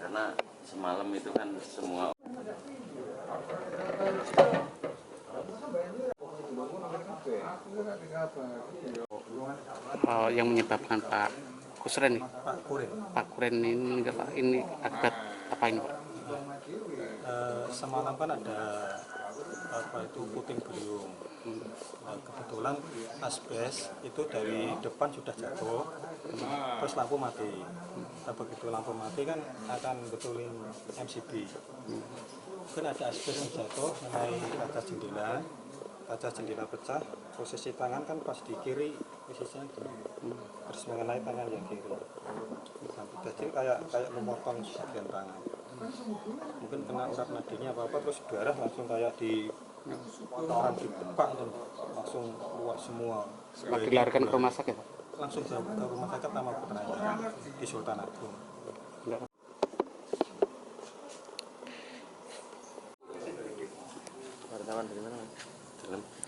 Karena semalam itu kan semua yang menyebabkan Pak Kusren nih, Pak Kuren ini meninggal, Pak, ini akibat apa ini, Pak? Semalam kan ada puting beliung. Nah, kebetulan asbes itu dari depan sudah jatuh, terus lampu mati. Nah, begitu lampu mati kan akan betulin MCB. Kan ada asbes yang jatuh mengenai kaca jendela pecah. Posisi tangan kan pas di kiri posisinya, terus mengenai tangan yang kiri. Sampai jadi kayak memotong bagian tangan. Mungkin kena urat nadinya apa terus darah langsung kayak di orang dibepak dan langsung keluar semua. Dilarikan ke rumah sakit, Pak? Langsung ke rumah sakit Tama Putrajaya di Sultan Agung. wartawan dari mana, Mas?